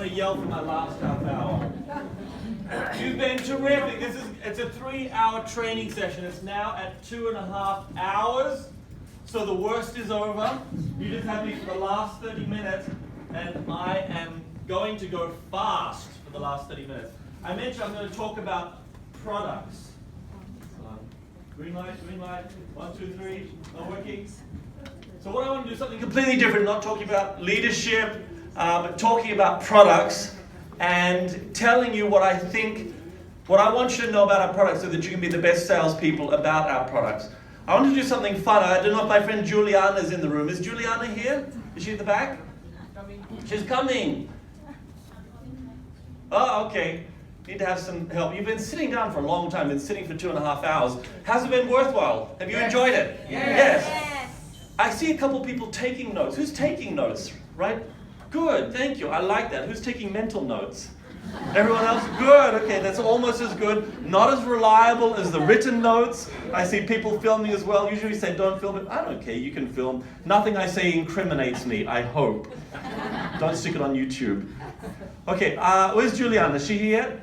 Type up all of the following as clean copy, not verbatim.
going to yell for my last half hour. You've been terrific. It's a 3-hour training session. It's now at 2.5 hours. So the worst is over. You just have me for the last 30 minutes, and I am going to go fast for the last 30 minutes. I mentioned I'm going to talk about products. Green light, 1, 2, 3, not working. So what I want to do is something completely different, not talking about leadership, but talking about products and telling you what I think, what I want you to know about our products so that you can be the best salespeople about our products. I want to do something fun. I don't know if my friend Juliana is in the room. Is Juliana here? Is she at the back? She's coming. Oh, okay. Need to have some help. You've been sitting down for a long time, been sitting for 2.5 hours. Has it been worthwhile? Have you enjoyed it? Yes. I see a couple people taking notes. Who's taking notes, right? Good, thank you. I like that. Who's taking mental notes? Everyone else? Good, okay, that's almost as good. Not as reliable as the written notes. I see people filming as well. Usually we say don't film it. I don't care, you can film. Nothing I say incriminates me, I hope. Don't stick it on YouTube. Okay, where's Juliana? Is she here yet?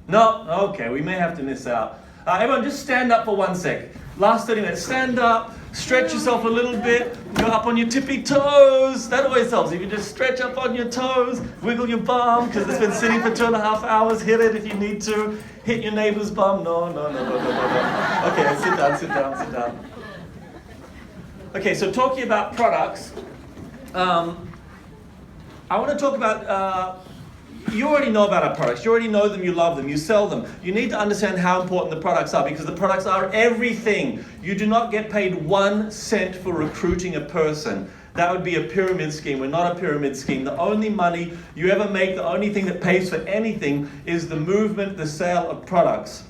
No? Okay, we may have to miss out. Everyone, just stand up for 1 sec. Last 30 minutes. Stand up, stretch yourself a little bit, go up on your tippy toes. That always helps. If you just stretch up on your toes, wiggle your bum, because it's been sitting for 2.5 hours. Hit it if you need to. Hit your neighbor's bum. No. Okay, sit down. Okay, so talking about products, I want to talk about, you already know about our products. You already know them, you love them, you sell them. You need to understand how important the products are because the products are everything. You do not get paid 1 cent for recruiting a person. That would be a pyramid scheme. We're not a pyramid scheme. The only money you ever make, the only thing that pays for anything is the movement, the sale of products.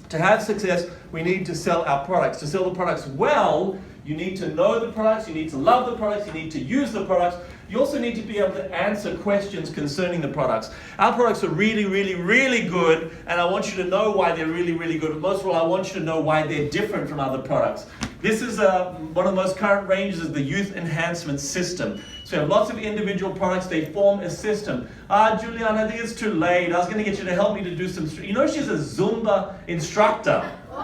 To have success, we need to sell our products. To sell the products well, you need to know the products, you need to love the products, you need to use the products. You also need to be able to answer questions concerning the products. Our products are really, really, really good, and I want you to know why they're really, really good. But most of all, I want you to know why they're different from other products. This is one of the most current ranges is the Youth Enhancement System. So we have lots of individual products, they form a system. Juliana, I think it's too late. I was going to get you to help me to do some, you know she's a Zumba instructor. So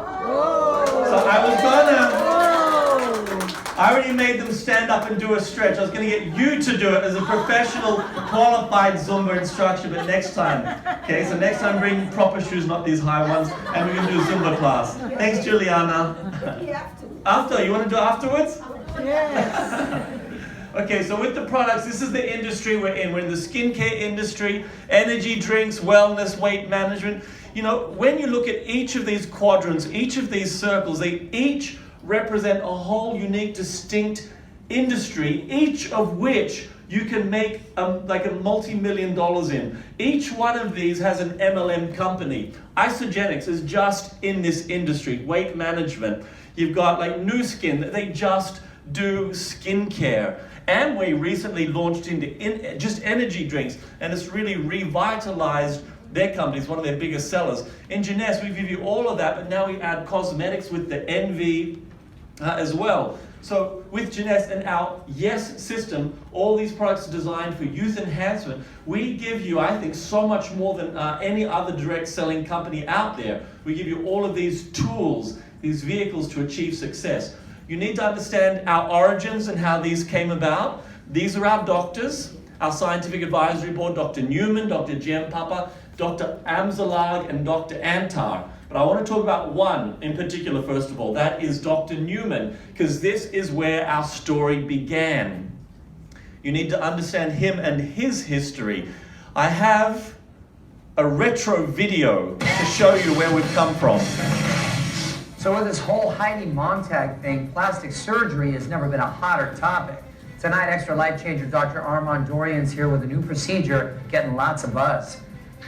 I already made them stand up and do a stretch. I was going to get you to do it as a professional, qualified Zumba instructor, but next time. Okay, so next time bring proper shoes, not these high ones, and we're going to do a Zumba class. Thanks, Juliana. After, you want to do it afterwards? Yes. Okay, so with the products, this is the industry we're in. We're in the skincare industry, energy drinks, wellness, weight management. You know, when you look at each of these quadrants, each of these circles, they each represent a whole unique, distinct industry, each of which you can make like a multi-million dollars in. Each one of these has an MLM company. Isagenix is just in this industry, weight management. You've got like Nu Skin, they just do skincare. Amway recently launched into just energy drinks, and it's really revitalized their company. It's one of their biggest sellers. In Jeunesse, we give you all of that, but now we add cosmetics with the Envy as well. So with Jeunesse and our Yes system, all these products are designed for youth enhancement. We give you, I think, so much more than any other direct selling company out there. We give you all of these tools, these vehicles to achieve success. You need to understand our origins and how these came about. These are our doctors, our scientific advisory board, Dr. Newman, Dr. Jem Papa, Dr. Amzalag, and Dr. Antar. But I want to talk about one in particular, first of all. That is Dr. Newman, because this is where our story began. You need to understand him and his history. I have a retro video to show you where we've come from. So with this whole Heidi Montag thing, plastic surgery has never been a hotter topic. Tonight, Extra Life Changer Dr. Armand Dorian's here with a new procedure, getting lots of buzz.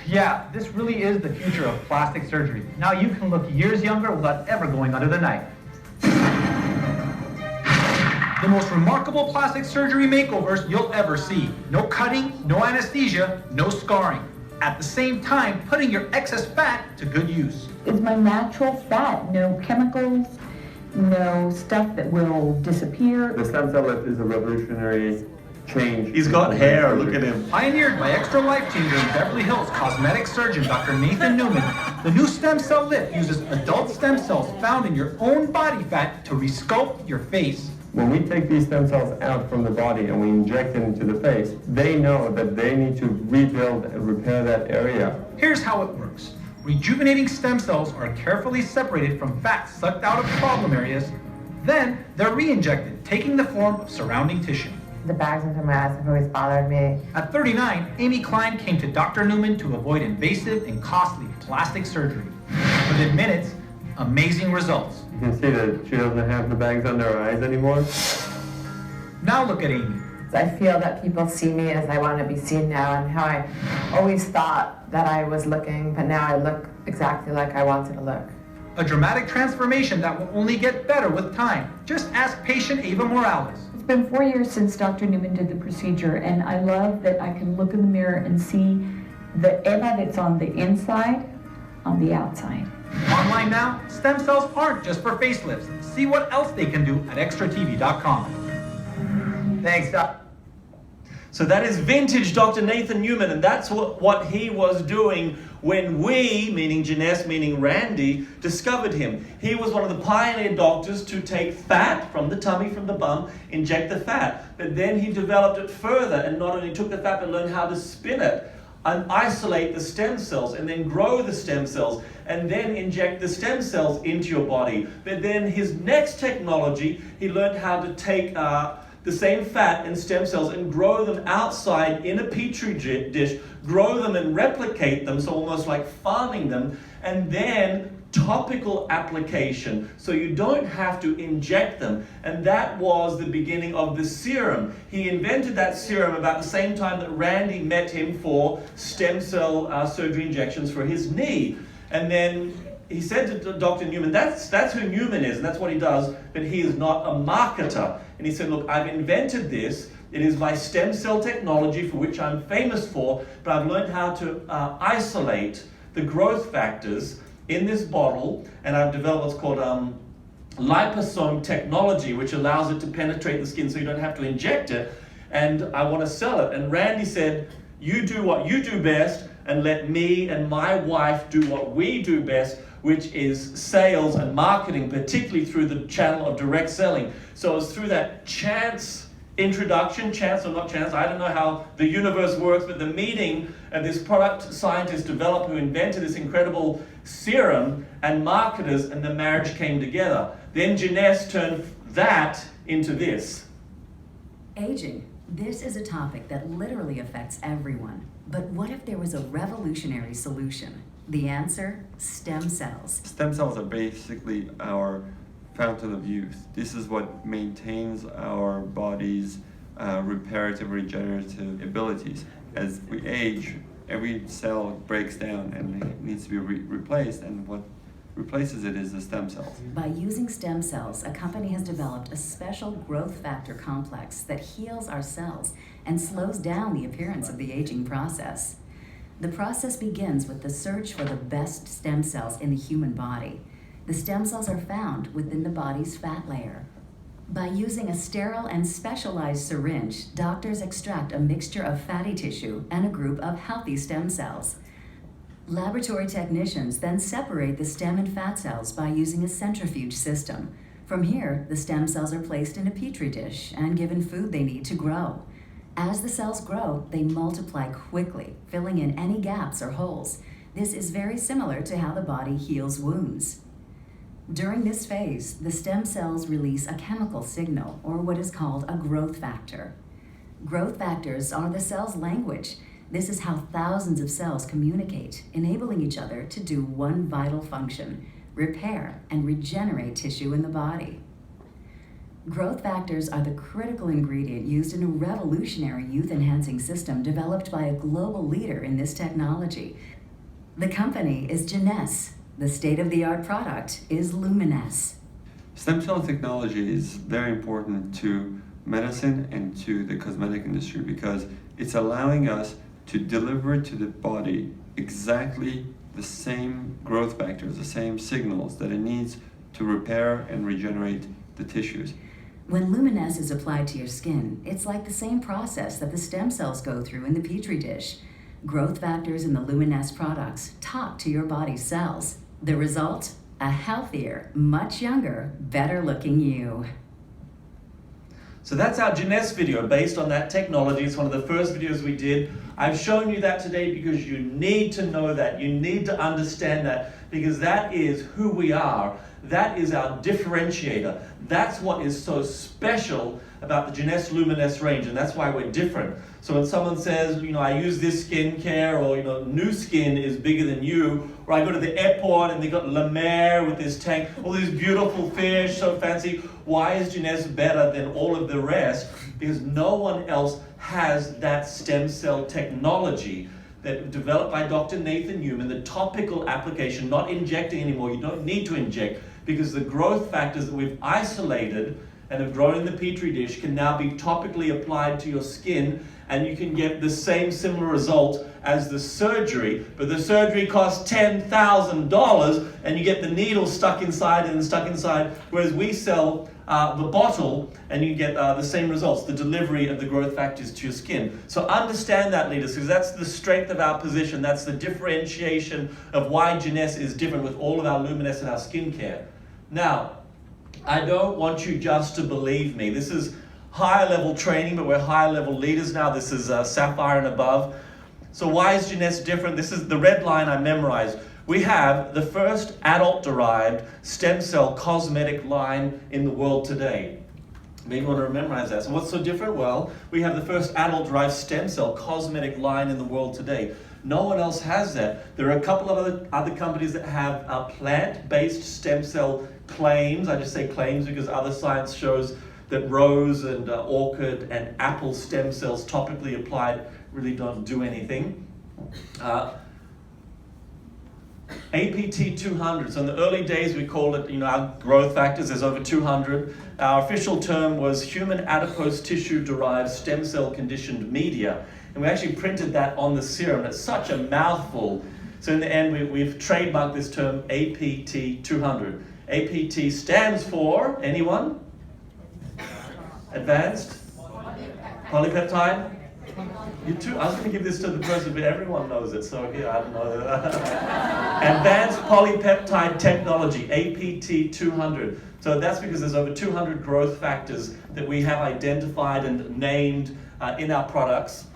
Yeah, this really is the future of plastic surgery. Now you can look years younger without ever going under the knife. The most remarkable plastic surgery makeovers you'll ever see. No cutting, no anesthesia, no scarring. At the same time, putting your excess fat to good use. It's my natural fat, no chemicals, no stuff that will disappear. The stem cell lift is a revolutionary change. He's got hair, look at him. Pioneered by Extra Life Changer and Beverly Hills cosmetic surgeon Dr. Nathan Newman, the new stem cell lift uses adult stem cells found in your own body fat to resculpt your face. When we take these stem cells out from the body and we inject it into the face, they know that they need to rebuild and repair that area. Here's how it works. Rejuvenating stem cells are carefully separated from fat sucked out of problem areas. Then they're re-injected, taking the form of surrounding tissue. The bags under my eyes have always bothered me. At 39, Amy Klein came to Dr. Newman to avoid invasive and costly plastic surgery. Within minutes, amazing results. You can see that she doesn't have the bags under her eyes anymore. Now look at Amy. I feel that people see me as I want to be seen now, and how I always thought that I was looking, but now I look exactly like I wanted to look. A dramatic transformation that will only get better with time. Just ask patient Ava Morales. It's been 4 years since Dr. Newman did the procedure, and I love that I can look in the mirror and see the Eva that's on the inside, on the outside. Online now, stem cells aren't just for facelifts. See what else they can do at extratv.com. Thanks, Doc. So that is vintage Dr. Nathan Newman, and that's what he was doing when we, meaning Jeunesse, meaning Randy, discovered him. He was one of the pioneer doctors to take fat from the tummy, from the bum, inject the fat. But then he developed it further and not only took the fat but learned how to spin it and isolate the stem cells and then grow the stem cells and then inject the stem cells into your body. But then his next technology, he learned how to take the same fat and stem cells and grow them outside in a petri dish, grow them and replicate them, so almost like farming them, and then topical application, so you don't have to inject them. And that was the beginning of the serum. He invented that serum about the same time that Randy met him for stem cell surgery injections for his knee. And then he said to Dr. Newman, that's who Newman is, and that's what he does, but he is not a marketer. And he said, look, I've invented this. It is my stem cell technology for which I'm famous for, but I've learned how to isolate the growth factors in this bottle, and I've developed what's called liposome technology, which allows it to penetrate the skin so you don't have to inject it, and I want to sell it. And Randy said, you do what you do best, and let me and my wife do what we do best, which is sales and marketing, particularly through the channel of direct selling. So it was through that chance introduction, chance or not chance, I don't know how the universe works, but the meeting of this product scientist developer who invented this incredible serum and marketers, and the marriage came together. Then Jeunesse turned that into this. Aging. This is a topic that literally affects everyone. But what if there was a revolutionary solution? The answer? Stem cells. Stem cells are basically our fountain of youth. This is what maintains our body's reparative, regenerative abilities. As we age, every cell breaks down and it needs to be replaced, and what replaces it is the stem cells. By using stem cells, a company has developed a special growth factor complex that heals our cells and slows down the appearance of the aging process. The process begins with the search for the best stem cells in the human body. The stem cells are found within the body's fat layer. By using a sterile and specialized syringe, doctors extract a mixture of fatty tissue and a group of healthy stem cells. Laboratory technicians then separate the stem and fat cells by using a centrifuge system. From here, the stem cells are placed in a petri dish and given food they need to grow. As the cells grow, they multiply quickly, filling in any gaps or holes. This is very similar to how the body heals wounds. During this phase, the stem cells release a chemical signal, or what is called a growth factor. Growth factors are the cell's language. This is how thousands of cells communicate, enabling each other to do one vital function: repair and regenerate tissue in the body. Growth factors are the critical ingredient used in a revolutionary youth-enhancing system developed by a global leader in this technology. The company is Jeunesse. The state-of-the-art product is Luminesce. Stem cell technology is very important to medicine and to the cosmetic industry because it's allowing us to deliver to the body exactly the same growth factors, the same signals that it needs to repair and regenerate the tissues. When Luminesce is applied to your skin, it's like the same process that the stem cells go through in the Petri dish. Growth factors in the Luminesce products talk to your body's cells. The result? A healthier, much younger, better looking you. So that's our Jeunesse video based on that technology. It's one of the first videos we did. I've shown you that today because you need to know that. You need to understand that because that is who we are. That is our differentiator. That's what is so special about the Jeunesse Luminesce range, and that's why we're different. So when someone says, I use this skincare, or Nu Skin is bigger than you, or I go to the airport and they got La Mer with this tank, all these beautiful fish, so fancy. Why is Jeunesse better than all of the rest? Because no one else has that stem cell technology that developed by Dr. Nathan Newman, the topical application, not injecting anymore. You don't need to inject because the growth factors that we've isolated and have grown in the Petri dish can now be topically applied to your skin, and you can get the same similar result as the surgery, but the surgery costs $10,000 and you get the needle stuck inside, whereas we sell the bottle and you get the same results, the delivery of the growth factors to your skin. So understand that, leaders, because that's the strength of our position. That's the differentiation of why Jeunesse is different with all of our Luminesce and our skincare. Now, I don't want you just to believe me. This is higher level training, but we're higher level leaders now. This is Sapphire and above. So why is Jeunesse different? This is the red line I memorized. We have the first adult-derived stem cell cosmetic line in the world today. Maybe you want to memorize that. So what's so different? Well, we have the first adult-derived stem cell cosmetic line in the world today. No one else has that. There are a couple of other companies that have plant-based stem cell claims. I just say claims because other science shows that rose and orchid and apple stem cells topically applied really don't do anything. APT 200. So in the early days we called it, our growth factors. There's over 200. Our official term was human adipose tissue derived stem cell conditioned media. And we actually printed that on the serum. It's such a mouthful. So in the end, we've trademarked this term APT 200. APT stands for, anyone? Advanced polypeptide? You too? I was going to give this to the person, but everyone knows it, so yeah, I don't know. Advanced polypeptide technology, APT 200. So that's because there's over 200 growth factors that we have identified and named in our products.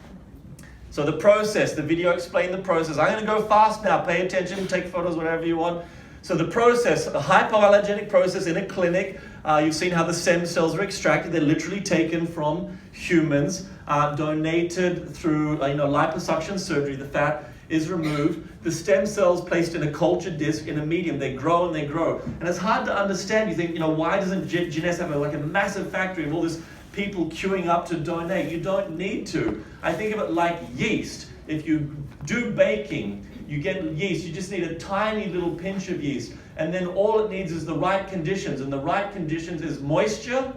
So the process, the video explained the process. I'm going to go fast now. Pay attention, take photos, whatever you want. So the process, a hypoallergenic process in a clinic. You've seen how the stem cells are extracted. They're literally taken from humans, donated through liposuction surgery. The fat is removed. The stem cells placed in a culture disc in a medium. They grow and they grow. And it's hard to understand. You think, why doesn't Jeunesse have a massive factory of all this people queuing up to donate? You don't need to. I think of it like yeast. If you do baking, you get yeast. You just need a tiny little pinch of yeast. And then all it needs is the right conditions. And the right conditions is moisture,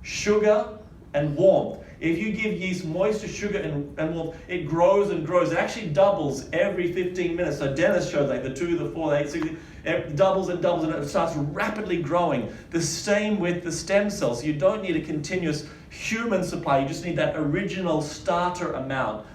sugar, and warmth. If you give yeast moisture, sugar, and warmth, it grows and grows. It actually doubles every 15 minutes. So Dennis showed the 2, the 4, the 8, 16, it doubles and doubles, and it starts rapidly growing. The same with the stem cells. You don't need a continuous human supply. You just need that original starter amount.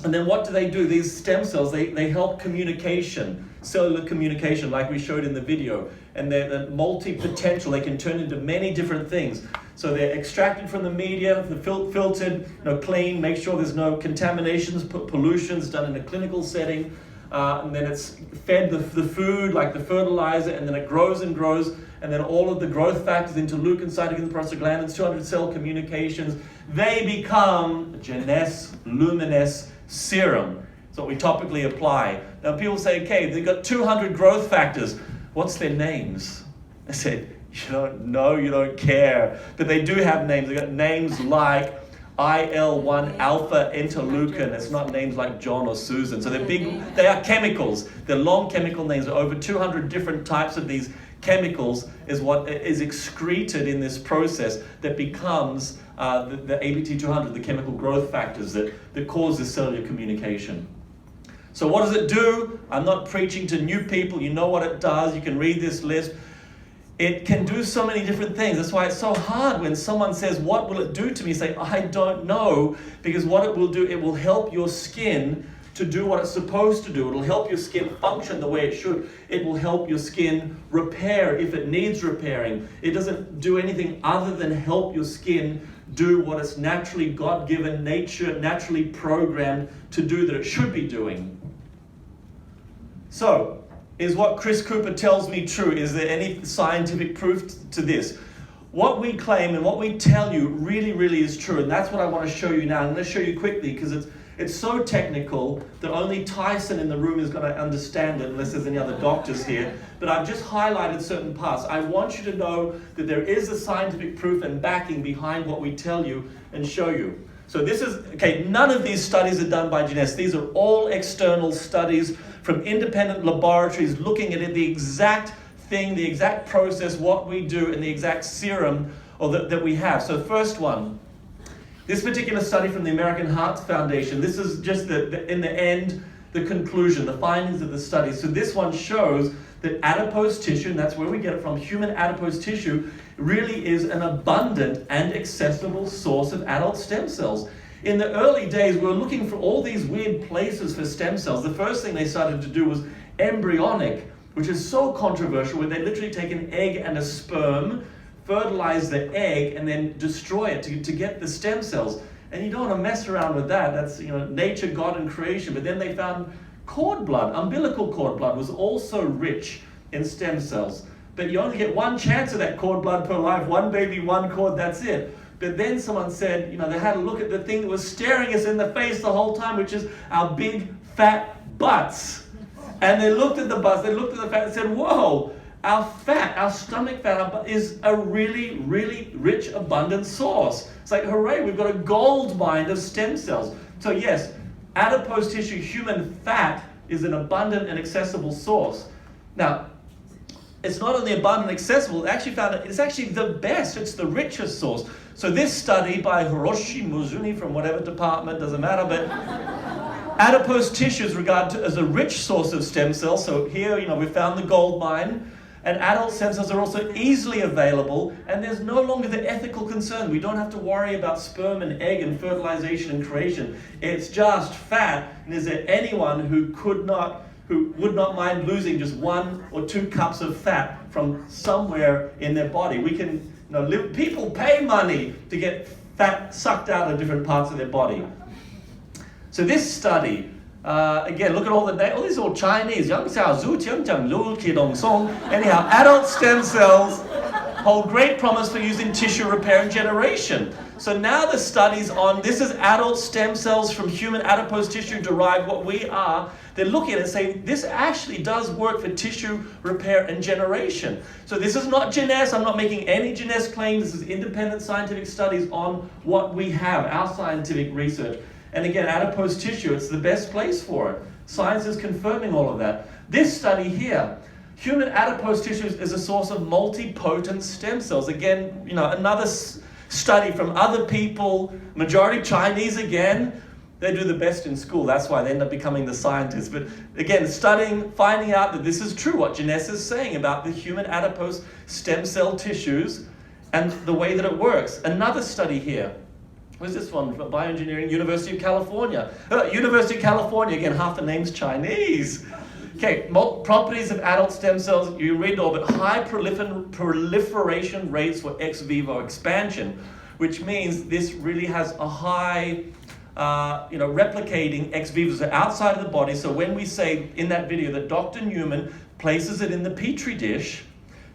And then what do? These stem cells, they help communication, cellular communication, like we showed in the video. And they're multi-potential. They can turn into many different things. So they're extracted from the media, they're filtered, clean, make sure there's no contaminations, pollutions done in a clinical setting. And then it's fed the food, like the fertilizer, and then it grows and grows. And then all of the growth factors, interleukin, cytokines, prostaglandins, 200 cell communications, they become Jeunesse Luminesce serum. It's what we topically apply. Now people say, okay, they've got 200 growth factors. What's their names? I said, you don't know, you don't care. But they do have names. They've got names like IL-1 alpha interleukin. It's not names like John or Susan. So they're big, they are chemicals. They're long chemical names. Over 200 different types of these chemicals is what is excreted in this process that becomes the APT200, the chemical growth factors that cause this cellular communication. So what does it do? I'm not preaching to new people. You know what it does. You can read this list. It can do so many different things. That's why it's so hard when someone says, what will it do to me? Say, I don't know, because what it will do, it will help your skin to do what it's supposed to do. It'll help your skin function the way it should. It will help your skin repair if it needs repairing. It doesn't do anything other than help your skin do what it's naturally God-given, nature, naturally programmed to do that it should be doing. So, is what Chris Cooper tells me true? Is there any scientific proof to this? What we claim and what we tell you really, really is true, and that's what I want to show you now. I'm going to show you quickly because it's so technical that only Tyson in the room is going to understand it unless there's any other doctors here. But I've just highlighted certain parts. I want you to know that there is a scientific proof and backing behind what we tell you and show you. So this is, okay, none of these studies are done by Genesis. These are all external studies from independent laboratories looking at it, the exact thing, the exact process, what we do, and the exact serum that we have. So first one, this particular study from the American Heart Foundation, this is just in the end, the conclusion, the findings of the study. So this one shows that adipose tissue, and that's where we get it from, human adipose tissue, really is an abundant and accessible source of adult stem cells. In the early days, we were looking for all these weird places for stem cells. The first thing they started to do was embryonic, which is so controversial, where they literally take an egg and a sperm, fertilize the egg, and then destroy it to get the stem cells. And you don't want to mess around with that. That's, nature, God, and creation. But then they found cord blood, umbilical cord blood, was also rich in stem cells. But you only get one chance of that cord blood per life, one baby, one cord, that's it. But then someone said, they had a look at the thing that was staring us in the face the whole time, which is our big, fat butts. And they looked at the butts, they looked at the fat and said, whoa, our fat, our stomach fat is a really, really rich, abundant source. It's like, hooray, we've got a gold mine of stem cells. So yes, adipose tissue, human fat, is an abundant and accessible source. Now, it's not only abundant and accessible, they actually found that it's actually the best, it's the richest source. So this study by Hiroshi Mizumi from whatever department, doesn't matter, but adipose tissue is regarded as a rich source of stem cells. So here, we found the gold mine. And adult stem cells are also easily available, and there's no longer the ethical concern. We don't have to worry about sperm and egg and fertilization and creation. It's just fat. And is there anyone who would not mind losing just 1 or 2 cups of fat from somewhere in their body? We can, people pay money to get fat sucked out of different parts of their body. So this study, again, look at all these are all Chinese. Anyhow, adult stem cells hold great promise for use in tissue repair and generation. So now the studies on, this is adult stem cells from human adipose tissue derived, what we are. They're looking at it and saying, this actually does work for tissue repair and generation. So this is not Genesis. I'm not making any Genesis claims. This is independent scientific studies on what we have, our scientific research. And again, adipose tissue, it's the best place for it. Science is confirming all of that. This study here, human adipose tissue is a source of multipotent stem cells. Again, another study from other people, majority Chinese again. They do the best in school. That's why they end up becoming the scientists. But again, studying, finding out that this is true, what Genesis is saying about the human adipose stem cell tissues and the way that it works. Another study here. Where's this one? Bioengineering, University of California. University of California, again, half the name's Chinese. Okay, properties of adult stem cells, you read all, but high proliferation rates for ex vivo expansion, which means this really has a high, replicating ex vivo, so outside of the body. So when we say in that video that Dr. Newman places it in the Petri dish,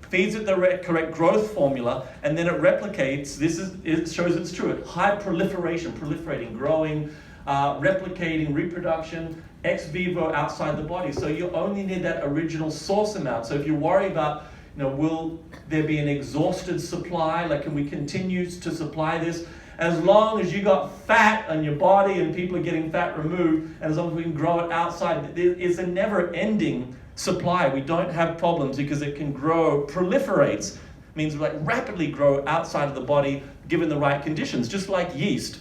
feeds it the correct growth formula, and then it replicates. It shows it's true. High proliferation, proliferating, growing, replicating, reproduction, ex vivo outside the body. So you only need that original source amount. So if you worry about, will there be an exhausted supply? Like, can we continue to supply this? As long as you got fat on your body and people are getting fat removed, and as long as we can grow it outside, it's a never-ending supply. We don't have problems because it can grow, proliferates, means rapidly grow outside of the body given the right conditions, just like yeast.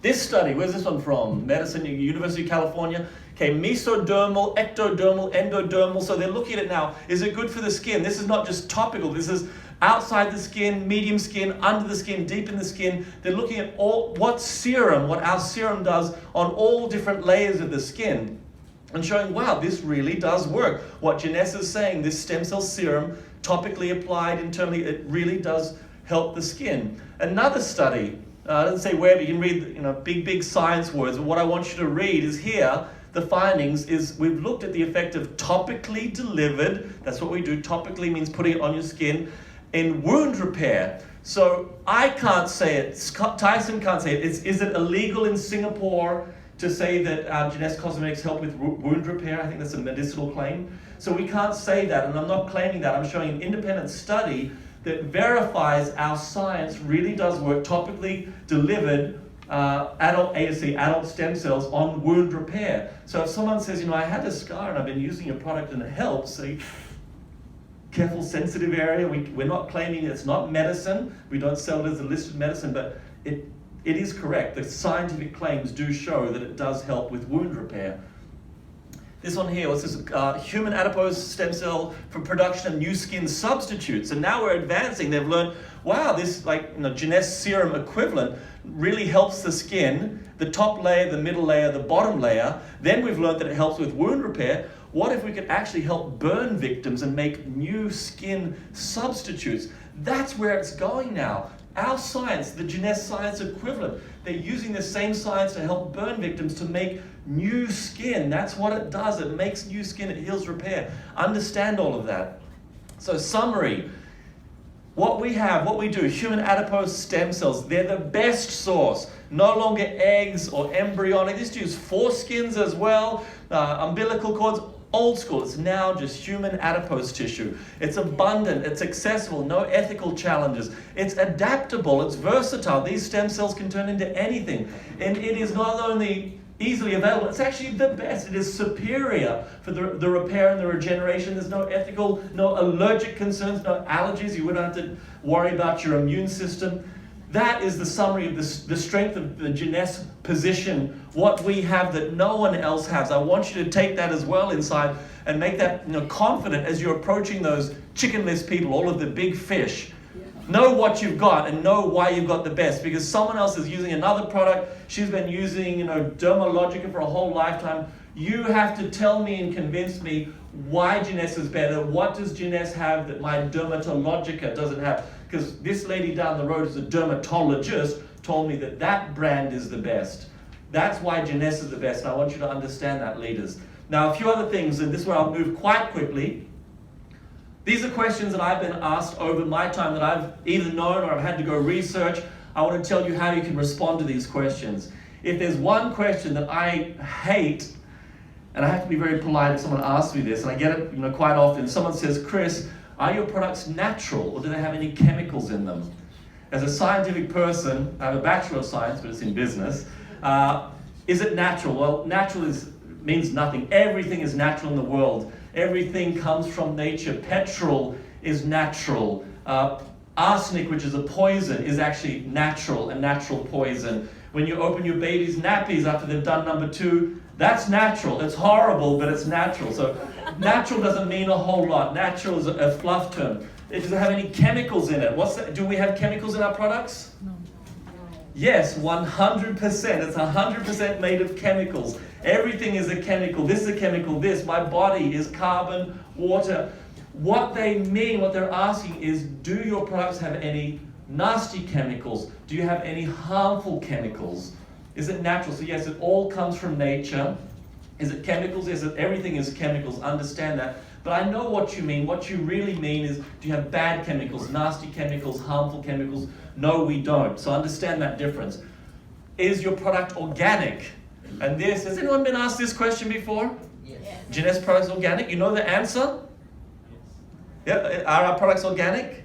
This study, where's this one from? Medicine, University of California. Okay, mesodermal, ectodermal, endodermal. So they're looking at it now. Is it good for the skin? This is not just topical. This is outside the skin, medium skin, under the skin, deep in the skin. They're looking at what our serum does on all different layers of the skin and showing, wow, this really does work. What Janessa is saying, this stem cell serum, topically applied internally, it really does help the skin. Another study, I didn't say where, but you can read big science words. But what I want you to read is here, the findings is we've looked at the effect of topically delivered, that's what we do, topically means putting it on your skin, in wound repair. So I can't say it, Scott Tyson can't say it. Is it illegal in Singapore to say that Janessa Cosmetics help with wound repair? I think that's a medicinal claim. So we can't say that, and I'm not claiming that. I'm showing an independent study that verifies our science really does work, topically delivered adult ASC, adult stem cells on wound repair. So if someone says, I had a scar and I've been using your product and it helps, so careful, sensitive area. We're not claiming it's not medicine. We don't sell it as a listed medicine, but it is correct. The scientific claims do show that it does help with wound repair. This one here, what's this? Human adipose stem cell for production of new skin substitutes. And now we're advancing. They've learned, wow, this Janessa serum equivalent really helps the skin, the top layer, the middle layer, the bottom layer. Then we've learned that it helps with wound repair. What if we could actually help burn victims and make new skin substitutes? That's where it's going now. Our science, the Janessa science equivalent, they're using the same science to help burn victims to make new skin. That's what it does. It makes new skin, it heals, repair. Understand all of that. So summary, what we do, human adipose stem cells, they're the best source. No longer eggs or embryonic. This use foreskins as well, umbilical cords. Old school, it's now just human adipose tissue. It's abundant, it's accessible, no ethical challenges. It's adaptable, it's versatile. These stem cells can turn into anything. And it is not only easily available, it's actually the best. It is superior for the repair and the regeneration. There's no ethical, no allergic concerns, no allergies. You wouldn't have to worry about your immune system. That is the summary of the strength of the Janessa position, what we have that no one else has. I want you to take that as well inside and make that confident as you're approaching those chicken list people, all of the big fish. Know what you've got and know why you've got the best, because someone else is using another product. She's been using Dermalogica for a whole lifetime. You have to tell me and convince me why Janessa is better. What does Janessa have that my Dermatologica doesn't have? Because this lady down the road is a dermatologist, told me that brand is the best. That's why Janessa is the best, and I want you to understand that, leaders. Now, a few other things, and this is where I'll move quite quickly. These are questions that I've been asked over my time that I've either known or I've had to go research. I want to tell you how you can respond to these questions. If there's one question that I hate, and I have to be very polite if someone asks me this, and I get it quite often, someone says, Chris, are your products natural or do they have any chemicals in them? As a scientific person, I have a Bachelor of Science, but it's in business. Is it natural? Well, natural means nothing. Everything is natural in the world. Everything comes from nature. Petrol is natural. Arsenic, which is a poison, is actually natural, a natural poison. When you open your baby's nappies after they've done number 2, that's natural. It's horrible, but it's natural. So natural doesn't mean a whole lot. Natural is a fluff term. It doesn't have any chemicals in it. Do we have chemicals in our products? No. Yes, 100%. It's 100% made of chemicals. Everything is a chemical. This is a chemical. This, my body is carbon, water. What they mean, what they're asking is, do your products have any nasty chemicals? Do you have any harmful chemicals? Is it natural? So yes, it all comes from nature. Is it chemicals? Yes, everything is chemicals. Understand that. But I know what you mean. What you really mean is, do you have bad chemicals, nasty chemicals, harmful chemicals? No, we don't. So understand that difference. Is your product organic? And has anyone been asked this question before? Yes. Janessa products organic? You know the answer? Yes. Yeah. Are our products organic?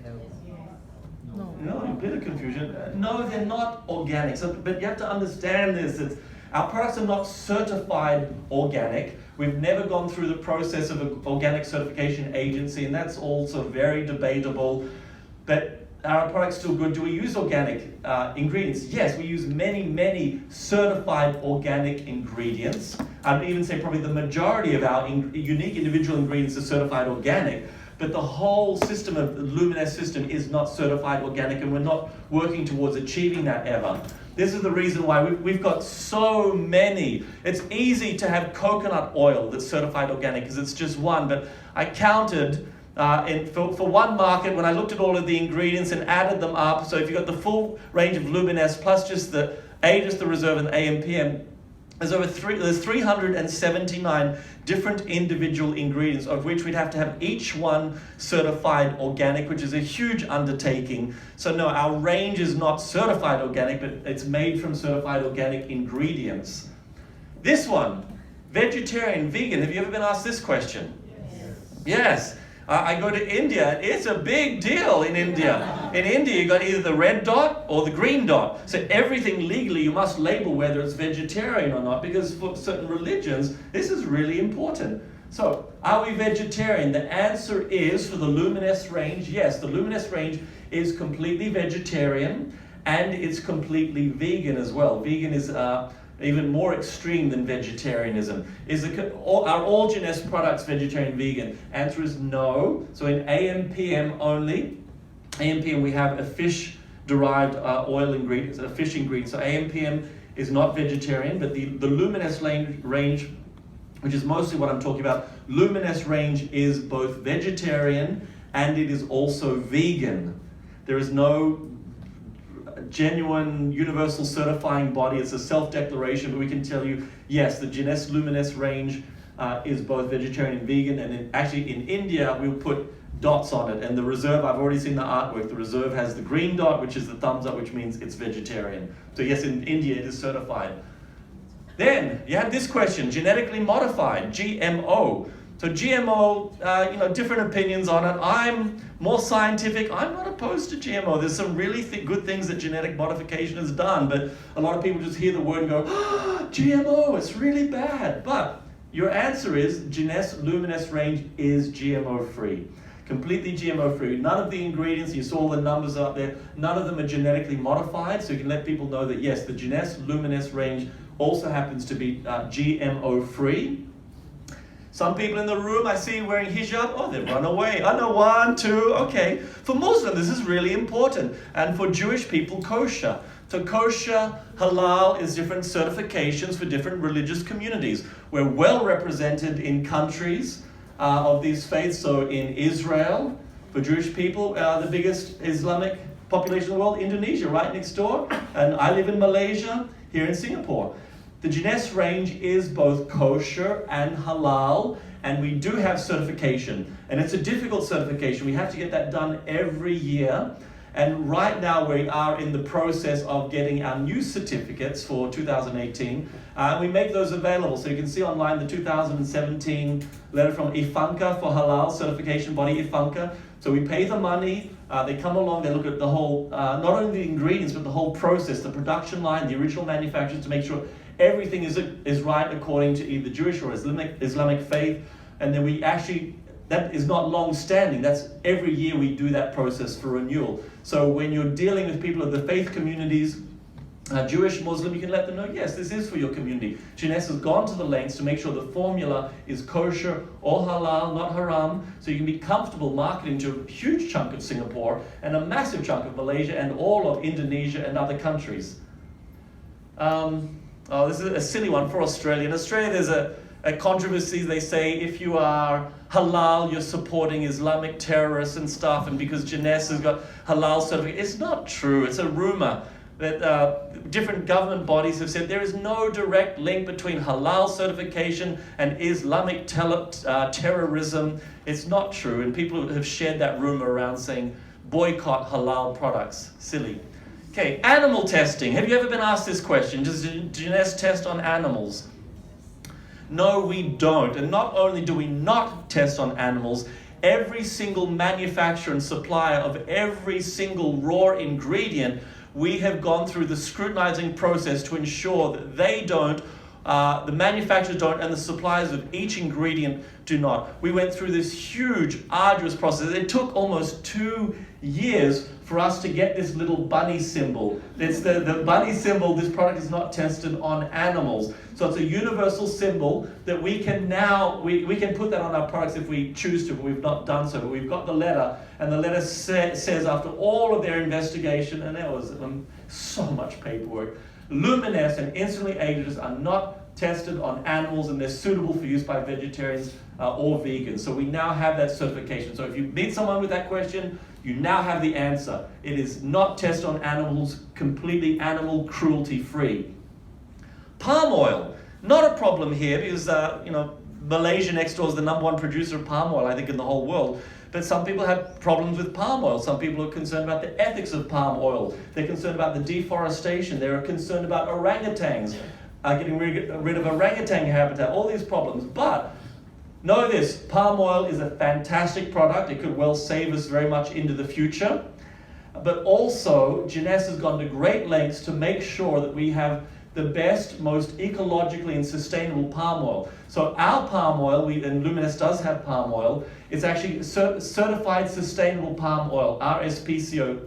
No, a bit of confusion. No, they're not organic. But you have to understand this. Our products are not certified organic. We've never gone through the process of an organic certification agency, and that's also very debatable. But are our products still good? Do we use organic ingredients? Yes, we use many certified organic ingredients. I'd even say probably the majority of our unique individual ingredients are certified organic. But the whole system of the Luminesce system is not certified organic, and we're not working towards achieving that ever. This is the reason why we've got so many. It's easy to have coconut oil that's certified organic because it's just one, but I counted for one market when I looked at all of the ingredients and added them up. So if you've got the full range of Luminesce plus just the Reserve and the AMPM, there's 379 different individual ingredients, of which we'd have to have each one certified organic, which is a huge undertaking. So no, our range is not certified organic, but it's made from certified organic ingredients. This one, vegetarian, vegan. Have you ever been asked this question? Yes. I go to India, it's a big deal in India. In India, you got either the red dot or the green dot. So everything legally, you must label whether it's vegetarian or not, because for certain religions, this is really important. So, are we vegetarian? The answer is, for the Luminesce range, yes. The Luminesce range is completely vegetarian, and it's completely vegan as well. Vegan is even more extreme than vegetarianism. Are all Jeunesse products vegetarian vegan? Answer is no. So in AMPM only, AMPM we have a fish-derived oil ingredient, a fish ingredient. So AMPM is not vegetarian, but the Luminesce range, which is mostly what I'm talking about, Luminesce range is both vegetarian and it is also vegan. There is no genuine universal certifying body. It's a self-declaration, but we can tell you, yes, the Jeunesse Luminesce range is both vegetarian and vegan, and actually in India we'll put dots on it, and the Reserve, I've already seen the artwork, the Reserve has the green dot, which is the thumbs up, which means it's vegetarian. So yes, in India it is certified. Then you have this question, genetically modified, GMO. So GMO, different opinions on it. I'm more scientific. I'm not opposed to GMO. There's some really good things that genetic modification has done, but a lot of people just hear the word and go, GMO, it's really bad. But your answer is Jeunesse Luminesce range is GMO-free. Completely GMO-free. None of the ingredients, you saw the numbers up there, none of them are genetically modified, so you can let people know that yes, the Jeunesse Luminesce range also happens to be GMO-free. Some people in the room I see wearing hijab, oh, they've run away. I know, 1, 2, okay. For Muslims, this is really important. And for Jewish people, kosher. So kosher, halal is different certifications for different religious communities. We're well represented in countries of these faiths. So in Israel, for Jewish people, the biggest Islamic population in the world, Indonesia, right next door. And I live in Malaysia, here in Singapore. The Jeunesse range is both kosher and halal, and we do have certification. And it's a difficult certification. We have to get that done every year. And right now we are in the process of getting our new certificates for 2018. We make those available. So you can see online the 2017 letter from IFANCA for halal certification body, IFANCA. So we pay the money, they come along, they look at the whole, not only the ingredients, but the whole process, the production line, the original manufacturers, to make sure everything is right according to either Jewish or Islamic faith. And then we actually, that is not long-standing. That's every year we do that process for renewal. So when you're dealing with people of the faith communities, Jewish, Muslim, you can let them know, yes, this is for your community. Jeunesse has gone to the lengths to make sure the formula is kosher or halal, not haram, so you can be comfortable marketing to a huge chunk of Singapore and a massive chunk of Malaysia and all of Indonesia and other countries. This is a silly one for Australia. In Australia, there's a controversy. They say if you are halal, you're supporting Islamic terrorists and stuff, and because Jeunesse has got halal certificate. It's not true. It's a rumor that different government bodies have said there is no direct link between halal certification and Islamic terrorism. It's not true, and people have shared that rumor around saying boycott halal products. Silly. Okay, animal testing. Have you ever been asked this question? Does Jeunesse test on animals? No, we don't. And not only do we not test on animals, every single manufacturer and supplier of every single raw ingredient, we have gone through the scrutinizing process to ensure that they don't The manufacturers don't, and the suppliers of each ingredient do not. We went through this huge, arduous process. It took almost 2 years for us to get this little bunny symbol. It's the bunny symbol. This product is not tested on animals. So it's a universal symbol that we can now, we can put that on our products if we choose to, but we've not done so. But we've got the letter, and the letter says after all of their investigation, and there was so much paperwork, Luminesce and instantly agers are not tested on animals, and they're suitable for use by vegetarians or vegans. So we now have that certification. So if you meet someone with that question, you now have the answer. It is not tested on animals, completely animal cruelty free. Palm oil, not a problem here because Malaysia next door is the #1 producer of palm oil, I think, in the whole world. But some people have problems with palm oil. Some people are concerned about the ethics of palm oil. They're concerned about the deforestation. They're concerned about orangutans, getting rid of orangutan habitat, all these problems. But know this, palm oil is a fantastic product. It could well save us very much into the future. But also, Jeunesse has gone to great lengths to make sure that we have the best, most ecologically and sustainable palm oil. So our palm oil, and Luminesce does have palm oil, it's actually certified sustainable palm oil, RSPO,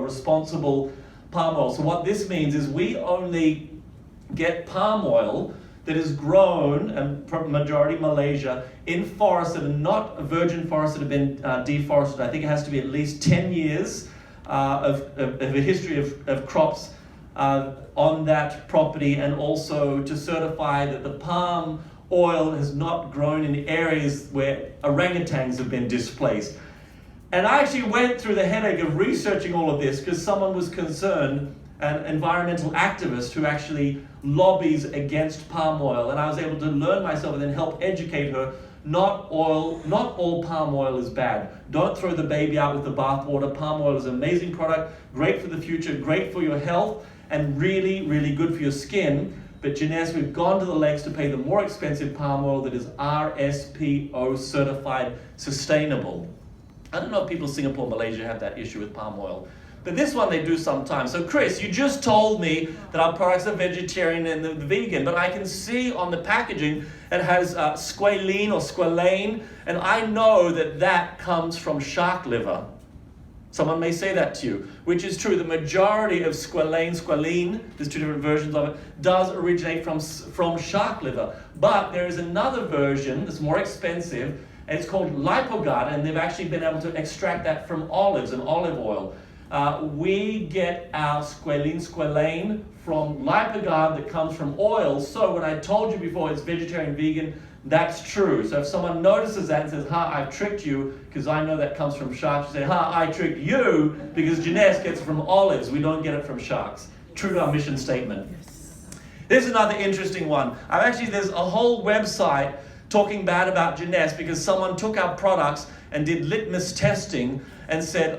responsible palm oil. So what this means is we only get palm oil that is grown, and majority Malaysia, in forests that are not virgin forests that have been deforested. I think it has to be at least 10 years of a history of crops on that property, and also to certify that the palm oil has not grown in areas where orangutans have been displaced. And I actually went through the headache of researching all of this because someone was concerned, an environmental activist who actually lobbies against palm oil, and I was able to learn myself and then help educate her. Not all palm oil is bad. Don't throw the baby out with the bathwater. Palm oil is an amazing product, great for the future, great for your health, and really, really good for your skin. But Jeunesse, we've gone to the lengths to pay the more expensive palm oil that is RSPO certified sustainable. I don't know if people in Singapore, Malaysia have that issue with palm oil, but this one they do sometimes. So Chris, you just told me that our products are vegetarian and vegan, but I can see on the packaging it has squalene or squalane, and I know that that comes from shark liver. Someone may say that to you, which is true. The majority of squalene, there's 2 different versions of it, does originate from shark liver. But there is another version that's more expensive, and it's called Lipogard, and they've actually been able to extract that from olives and olive oil. We get our squalane from Lipogard that comes from oil. So when I told you before it's vegetarian, vegan, that's true. So if someone notices that and says, I've tricked you because I know that comes from sharks, you say, I tricked you because Jeunesse gets it from olives. We don't get it from sharks. True to our mission statement. There's another interesting one. There's a whole website talking bad about Jeunesse because someone took our products and did litmus testing and said,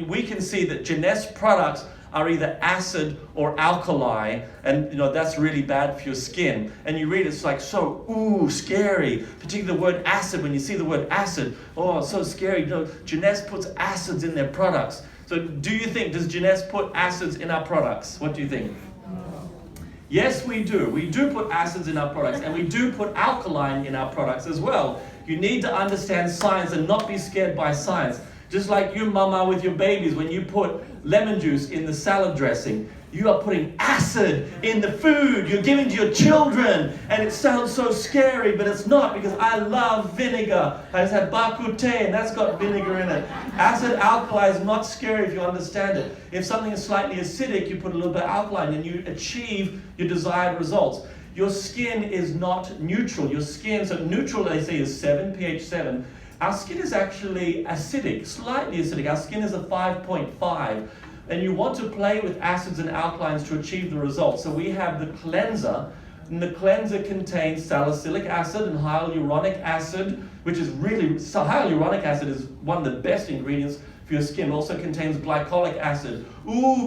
we can see that Jeunesse products are either acid or alkali, and that's really bad for your skin. And you read it's like so scary, particularly the word acid. When you see the word acid, it's so scary. Jeunesse puts acids in their products. So does Jeunesse put acids in our products? What do you think? Yes, we do. We do put acids in our products, and we do put alkaline in our products as well. You need to understand science and not be scared by science. Just like you, mama, with your babies, when you put lemon juice in the salad dressing, you are putting acid in the food you're giving to your children. And it sounds so scary, but it's not, because I love vinegar. I just had bak kut teh, and that's got vinegar in it. Acid alkali is not scary if you understand it. If something is slightly acidic, you put a little bit of alkaline and you achieve your desired results. Your skin is not neutral. Your skin, so neutral, they say, is 7, pH 7. Our skin is actually acidic, slightly acidic. Our skin is a 5.5. And you want to play with acids and alkalines to achieve the results. So we have the cleanser, and the cleanser contains salicylic acid and hyaluronic acid, which is really, hyaluronic acid is one of the best ingredients for your skin. It also contains glycolic acid.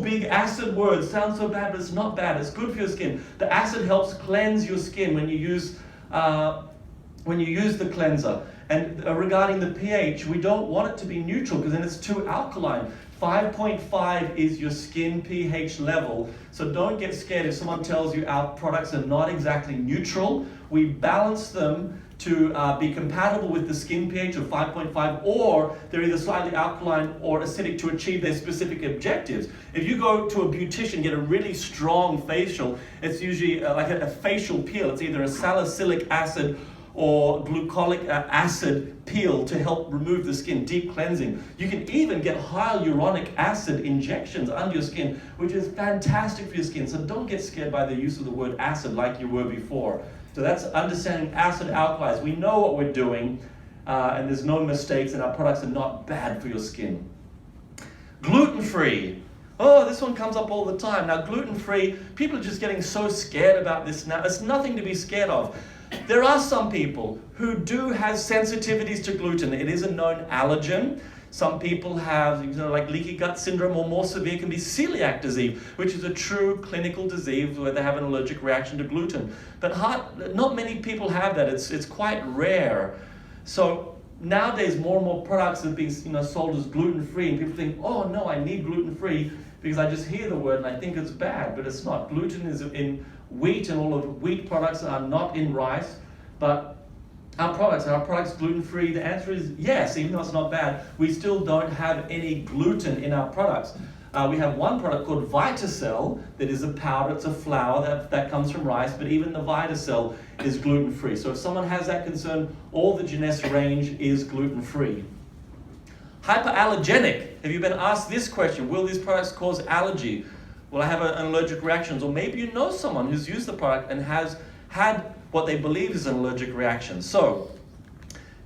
Big acid word, sounds so bad, but it's not bad. It's good for your skin. The acid helps cleanse your skin when you use the cleanser. And regarding the pH, we don't want it to be neutral because then it's too alkaline. 5.5 is your skin pH level, so don't get scared if someone tells you our products are not exactly neutral. We balance them to be compatible with the skin pH of 5.5, or they're either slightly alkaline or acidic to achieve their specific objectives. If you go to a beautician, get a really strong facial, it's usually like a facial peel. It's either a salicylic acid or glucolic acid peel to help remove the skin, deep cleansing. You can even get hyaluronic acid injections under your skin, which is fantastic for your skin. So don't get scared by the use of the word acid like you were before. So that's understanding acid alkalis. We know what we're doing, and there's no mistakes, and our products are not bad for your skin. Gluten-free. Oh, this one comes up all the time. Now, gluten-free, people are just getting so scared about this now. It's nothing to be scared of. There are some people who do have sensitivities to gluten. It is a known allergen. Some people have, like leaky gut syndrome, or more severe can be celiac disease, which is a true clinical disease where they have an allergic reaction to gluten. But not many people have that. It's quite rare. So nowadays, more and more products are being sold as gluten-free, and people think, oh no, I need gluten-free because I just hear the word and I think it's bad, but it's not. Gluten is in wheat, and all of wheat products are not in rice, but are our products gluten-free? The answer is yes, even though it's not bad. We still don't have any gluten in our products. We have one product called Vitacell that is a powder, it's a flour that comes from rice, but even the Vitacell is gluten-free. So if someone has that concern, all the Jeunesse range is gluten-free. Hyperallergenic. Have you been asked this question? Will these products cause allergy? Will I have an allergic reaction? Or maybe you know someone who's used the product and has had what they believe is an allergic reaction. So,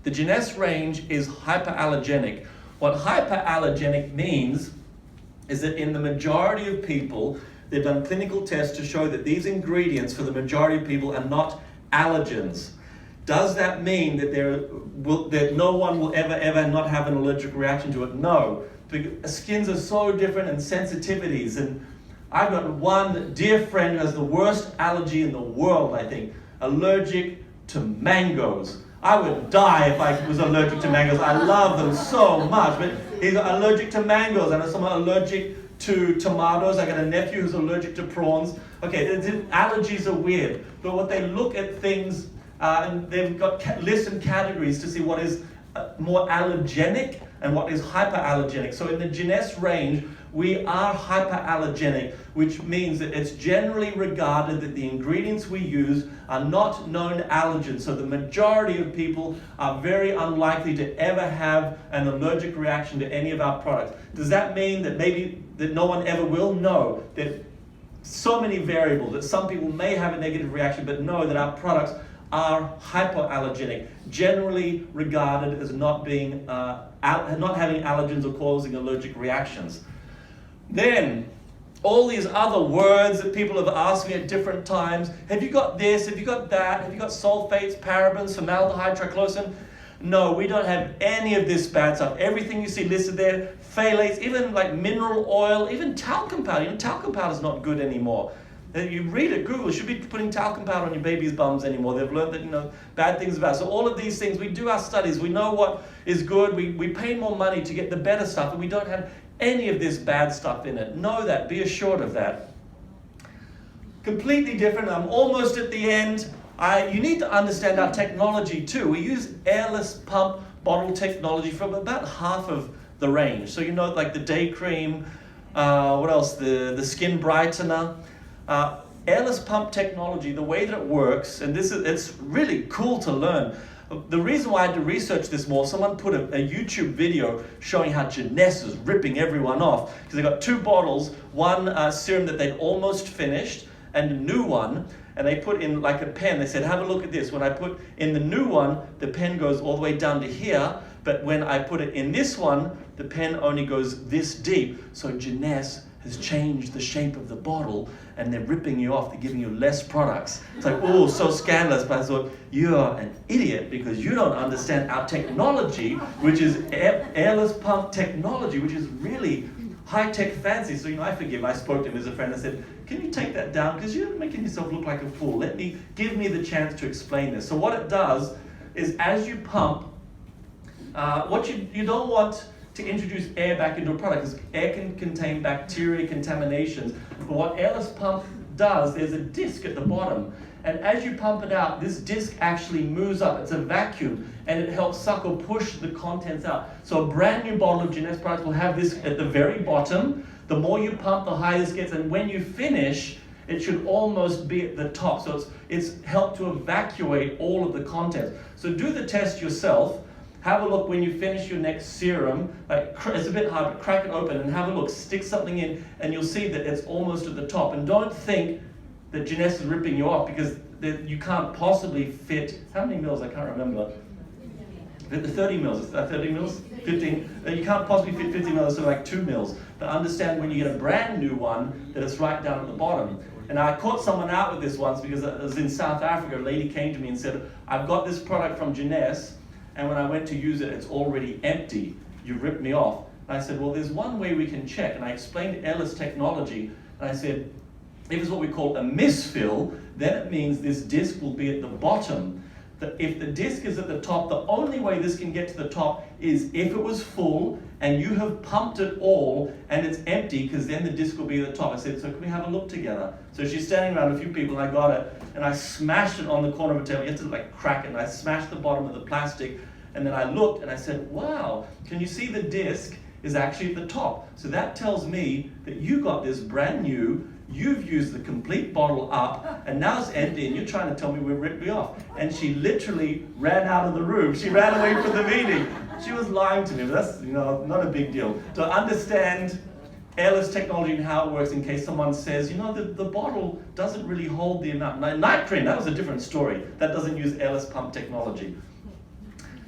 the Jeunesse range is hyperallergenic. What hyperallergenic means is that in the majority of people, they've done clinical tests to show that these ingredients for the majority of people are not allergens. Does that mean that no one will ever not have an allergic reaction to it? No. Because skins are so different, and sensitivities. And I've got one dear friend who has the worst allergy in the world, I think. Allergic to mangoes. I would die if I was allergic to mangoes. I love them so much, but he's allergic to mangoes. I know someone allergic to tomatoes. I got a nephew who's allergic to prawns. Okay, allergies are weird, but what they look at things, and they've got lists and categories to see what is more allergenic and what is hyperallergenic. So in the Jeunesse range, we are hyperallergenic, which means that it's generally regarded that the ingredients we use are not known allergens. So the majority of people are very unlikely to ever have an allergic reaction to any of our products. Does that mean that maybe that no one ever will? No. That so many variables that some people may have a negative reaction, but know that our products are hypoallergenic, generally regarded as not having allergens or causing allergic reactions. Then, all these other words that people have asked me at different times. Have you got this? Have you got that? Have you got sulfates, parabens, formaldehyde, triclosan? No, we don't have any of this bad stuff. Everything you see listed there, phthalates, even like mineral oil, even talcum powder. Talcum powder is not good anymore. You read it, Google, you should be putting talcum powder on your baby's bums anymore. They've learned that, bad things about it. So all of these things, we do our studies. We know what is good. We pay more money to get the better stuff, and we don't have any of this bad stuff in it. Know that. Be assured of that. Completely different. I'm almost at the end. You need to understand our technology too. We use airless pump bottle technology from about half of the range. So like the day cream, what else? The skin brightener. Airless pump technology, the way that it works, and it's really cool to learn. The reason why I had to research this more, someone put a YouTube video showing how Jeunesse is ripping everyone off, because they got two bottles, one serum that they'd almost finished, and a new one, and they put in like a pen. They said, have a look at this. When I put in the new one, the pen goes all the way down to here, but when I put it in this one, the pen only goes this deep. So Jeunesse has changed the shape of the bottle, and they're ripping you off. They're giving you less products. It's like, oh, so scandalous. But I thought, you're an idiot because you don't understand our technology, which is airless pump technology, which is really high-tech fancy. So, I spoke to him as a friend and said, can you take that down? Because you're making yourself look like a fool. Give me the chance to explain this. So what it does is as you pump, what you don't want to introduce air back into a product, because air can contain bacteria contaminations. But what Airless Pump does, there's a disc at the bottom, and as you pump it out, this disc actually moves up. It's a vacuum, and it helps suck or push the contents out. So a brand new bottle of Jeunesse products will have this at the very bottom. The more you pump, the higher this gets, and when you finish, it should almost be at the top. So it's helped to evacuate all of the contents. So do the test yourself. Have a look when you finish your next serum. It's a bit hard, but crack it open and have a look. Stick something in, and you'll see that it's almost at the top. And don't think that Jeunesse is ripping you off, because you can't possibly fit, how many mils? I can't remember. The 30 mils, 30 mils? 15. You can't possibly fit 50 mils, so like 2 mils. But understand when you get a brand new one, that it's right down at the bottom. And I caught someone out with this once, because I was in South Africa. A lady came to me and said, I've got this product from Jeunesse, and when I went to use it, it's already empty. You ripped me off. And I said, well, there's one way we can check. And I explained Airless technology, and I said, if it's what we call a misfill, then it means this disc will be at the bottom. If the disc is at the top, the only way this can get to the top is if it was full and you have pumped it all and it's empty, because then the disc will be at the top. I said, so can we have a look together? So she's standing around, a few people, and I got it, and I smashed it on the corner of a table. You have to like crack it, and I smashed the bottom of the plastic, and then I looked and I said, wow, can you see the disc is actually at the top? So that tells me that you got this brand new, you've used the complete bottle up, and now it's empty, and you're trying to tell me we ripped me off. And she literally ran out of the room. She ran away from the meeting. She was lying to me, but that's not a big deal. To understand Airless technology and how it works, in case someone says, the bottle doesn't really hold the amount. Night cream, that was a different story. That doesn't use Airless pump technology.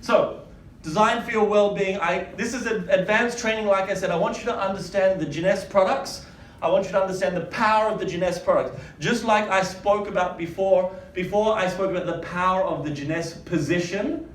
So, design for your well-being. This is advanced training, like I said. I want you to understand the Jeunesse products. I want you to understand the power of the Jeunesse product. Just like I spoke about before I spoke about the power of the Jeunesse position,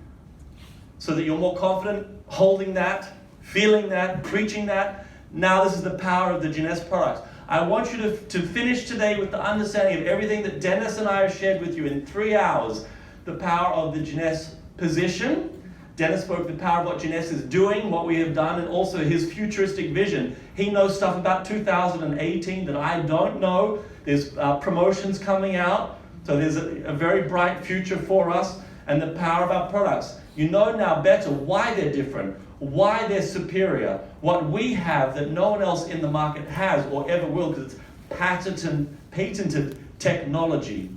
so that you're more confident holding that, feeling that, preaching that. Now this is the power of the Jeunesse product. I want you to finish today with the understanding of everything that Dennis and I have shared with you in 3 hours. The power of the Jeunesse position. Dennis spoke the power of what Jeunesse is doing, what we have done, and also his futuristic vision. He knows stuff about 2018 that I don't know. There's promotions coming out, so there's a very bright future for us, and the power of our products. You know now better why they're different, why they're superior, what we have that no one else in the market has or ever will, because it's patented technology.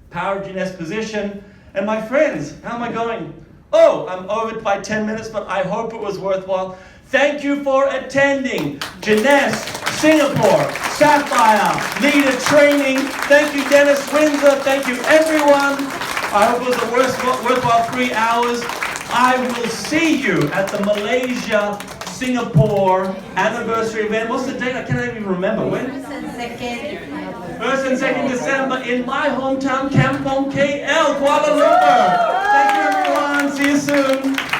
Power of Jeunesse position. And my friends, how am I going? Oh, I'm over it by 10 minutes, but I hope it was worthwhile. Thank you for attending Jeunesse Singapore Sapphire Leader Training. Thank you, Dennis Windsor. Thank you, everyone. I hope it was a worthwhile 3 hours. I will see you at the Malaysia Singapore anniversary event. What's the date? I can't even remember. When? 1st and 2nd December in my hometown, Kampong, KL, Kuala Lumpur. Thank you, everyone. See you soon.